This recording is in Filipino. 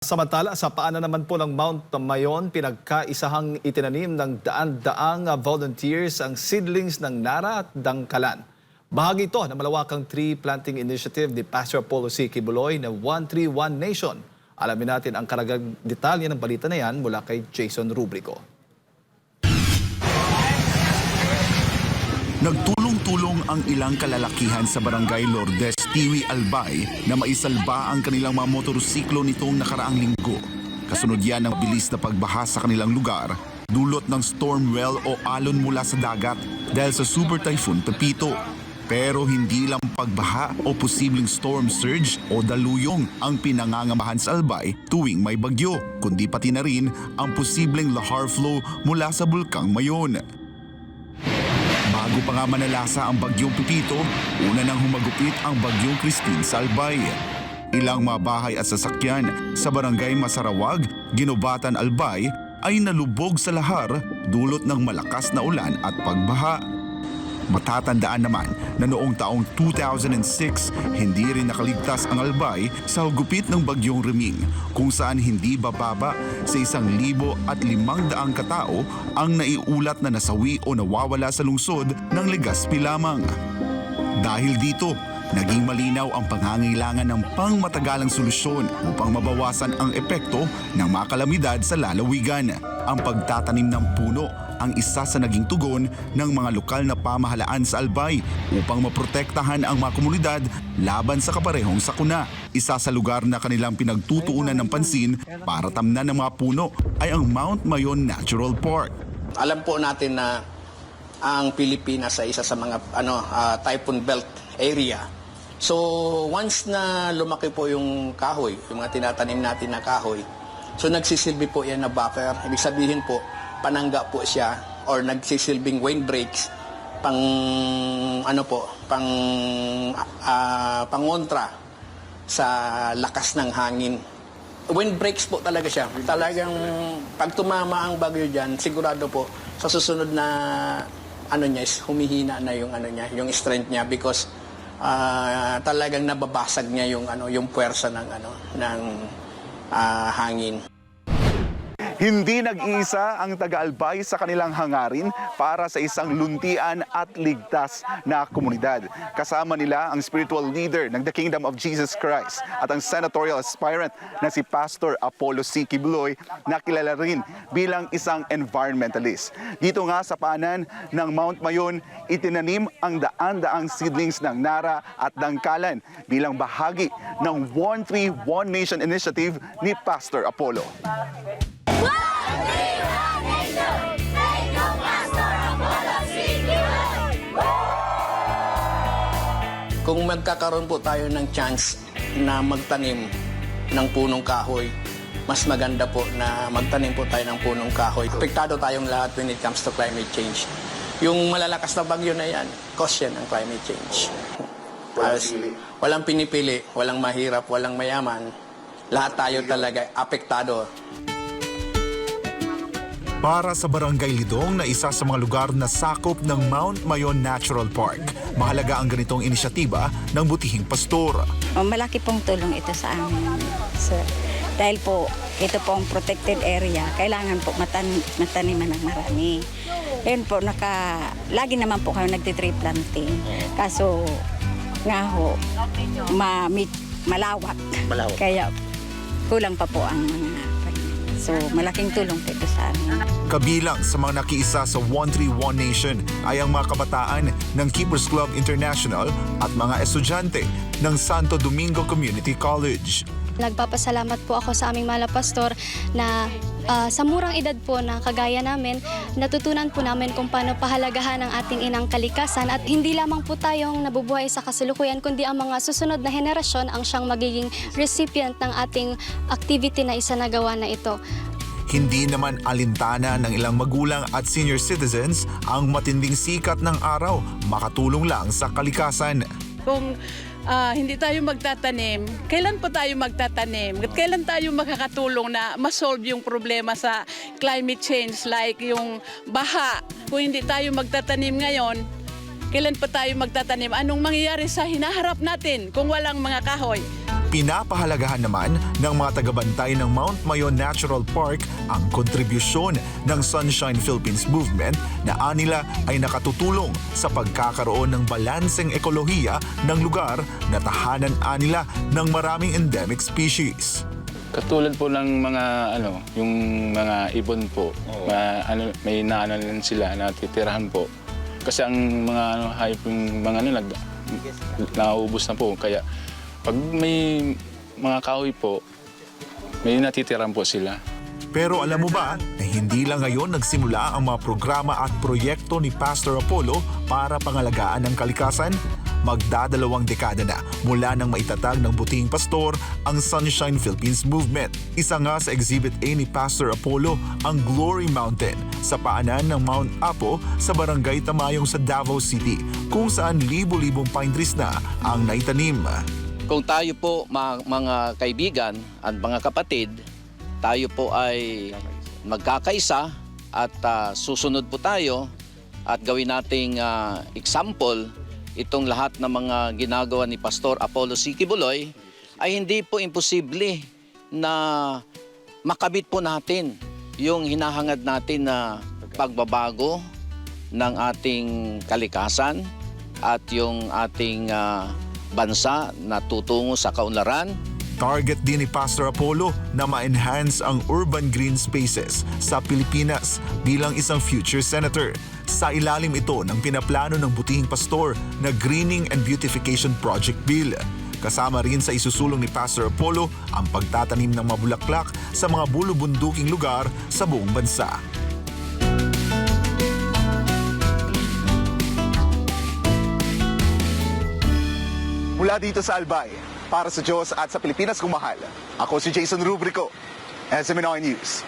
Samantala, sa paanan naman po ng Mount Mayon, pinagkaisahang itinanim ng daan-daang volunteers ang seedlings ng Nara at Dangkalan. Bahagi ito ng malawakang tree planting initiative ni Pastor Apollo C. Kibuloy na 131 Nation. Alamin natin ang karagdag detalye ng balita na yan mula kay Jason Rubrico. Nagtulong-tulong ang ilang kalalakihan sa barangay Lourdes, Tiwi, Albay na maisalba ang kanilang mga motorsiklo nitong nakaraang linggo. Kasunod yan ng bilis na pagbaha sa kanilang lugar, dulot ng storm well o alon mula sa dagat dahil sa Super Typhoon Pepito. Pero hindi lang pagbaha o posibleng storm surge o daluyong ang pinangangabahan sa Albay tuwing may bagyo, kundi pati na rin ang posibleng lahar flow mula sa Bulkang Mayon. Bago pa nga manalasa ang bagyong Pepito, una nang humagupit ang bagyong Christine sa Albay. Ilang mga bahay at sasakyan sa barangay Masarawag, Ginobatan, Albay ay nalubog sa lahar dulot ng malakas na ulan at pagbaha. Matatandaan naman na noong taong 2006, hindi rin nakaligtas ang Albay sa hugupit ng bagyong Reming, kung saan hindi bababa sa 1,500 katao ang naiulat na nasawi o nawawala sa lungsod ng Legazpi lamang. Dahil dito, naging malinaw ang pangangailangan ng pangmatagalang solusyon upang mabawasan ang epekto ng mga kalamidad sa lalawigan. Ang pagtatanim ng puno ang isa sa naging tugon ng mga lokal na pamahalaan sa Albay upang maprotektahan ang mga komunidad laban sa kaparehong sakuna. Isa sa lugar na kanilang pinagtutuunan ng pansin para tamnan ng mga puno ay ang Mount Mayon Natural Park. Alam po natin na ang Pilipinas ay isa sa mga typhoon belt area. So once na lumaki po yung kahoy, yung mga tinatanim natin na kahoy, so nagsisilbi po yan na buffer. Ibig sabihin po, panangga po siya or nagsisilbing windbreaks pangontra sa lakas ng hangin. Windbreaks po talaga siya. Talagang pag tumama ang bagyo diyan, sigurado po sa susunod na humihina na yung strength niya because talagang nababasag niya yung puwersa ng hangin. Hindi nag-iisa ang taga-Albay sa kanilang hangarin para sa isang luntian at ligtas na komunidad. Kasama nila ang spiritual leader ng The Kingdom of Jesus Christ at ang senatorial aspirant na si Pastor Apollo C. Kibuloy na kilala rin bilang isang environmentalist. Dito nga sa paanan ng Mount Mayon, itinanim ang daan-daang seedlings ng Nara at Dangkalan bilang bahagi ng 131 Nation Initiative ni Pastor Apollo. Kung magkakaroon po tayo ng chance na magtanim ng punong kahoy, mas maganda po na magtanim po tayo ng punong kahoy. Apektado tayong lahat when it comes to climate change. Yung malalakas na bagyo na yan, cause yan ang climate change. Walang pinipili, walang mahirap, walang mayaman. Lahat tayo talaga apektado. Para sa Barangay Lidong na isa sa mga lugar na sakop ng Mount Mayon Natural Park, mahalaga ang ganitong inisyatiba ng butihing pastor. Malaki pong tulong ito sa amin, sir. Dahil po, ito po ang protected area, kailangan po mataniman ng marami. Ayun po, lagi naman po kami nagtitree planting. Kaso, nga ho, malawak. Kaya kulang pa po ang mga. So, malaking tulong po ito sa amin. Kabilang sa mga nakiisa sa 131 Nation ay ang mga kabataan ng Keepers Club International at mga estudyante ng Santo Domingo Community College. Nagpapasalamat po ako sa aming mahal na pastor na sa murang edad po na kagaya namin, natutunan po namin kung paano pahalagahan ang ating inang kalikasan at hindi lamang po tayong nabubuhay sa kasalukuyan kundi ang mga susunod na henerasyon ang siyang magiging recipient ng ating activity na isanagawa na ito. Hindi naman alintana ng ilang magulang at senior citizens ang matinding sikat ng araw, makatulong lang sa kalikasan. Kung hindi tayo magtatanim, kailan pa tayo magtatanim? At kailan tayo makakatulong na ma-solve yung problema sa climate change like yung baha? Kung hindi tayo magtatanim ngayon, kailan pa tayo magtatanim? Anong mangyayari sa hinaharap natin kung walang mga kahoy? Pinapahalagahan naman ng mga tagabantay ng Mount Mayon Natural Park ang kontribusyon ng Sunshine Philippines Movement na anila ay nakatutulong sa pagkakaroon ng balanseng ekolohiya ng lugar na tahanan anila ng maraming endemic species. Katulad po ng mga yung mga ibon po, may naanalan sila na titirahan po. Kasi ang mga hayop yung mga naubos na po. Kaya pag may mga kahoy po, may natitirahan po sila. Pero alam mo ba na hindi lang ngayon nagsimula ang mga programa at proyekto ni Pastor Apollo para pangalagaan ng kalikasan? Magdadalawang dekada na mula nang maitatag ng Butihing Pastor ang Sunshine Philippines Movement. Isa nga sa Exhibit A ni Pastor Apollo ang Glory Mountain sa paanan ng Mount Apo sa Barangay Tamayong sa Davao City, kung saan libo-libong pine trees na ang naitanim. Kung tayo po mga kaibigan at mga kapatid, tayo po ay magkakaisa at susunod po tayo at gawin nating example itong lahat ng mga ginagawa ni Pastor Apollo C. Quiboloy, ay hindi po imposible na makamit po natin yung hinahangad natin na pagbabago ng ating kalikasan at yung ating bansa na tutungo sa kaunlaran. Target din ni Pastor Apollo na ma-enhance ang urban green spaces sa Pilipinas bilang isang future senator. Sa ilalim ito ng pinaplano ng Butihing Pastor na Greening and Beautification Project Bill. Kasama rin sa isusulong ni Pastor Apollo ang pagtatanim ng mabulaklak sa mga bulubunduking lugar sa buong bansa. Mula dito sa Albay, para sa Diyos at sa Pilipinas kung mahal, ako si Jason Rubrico, SMNI News.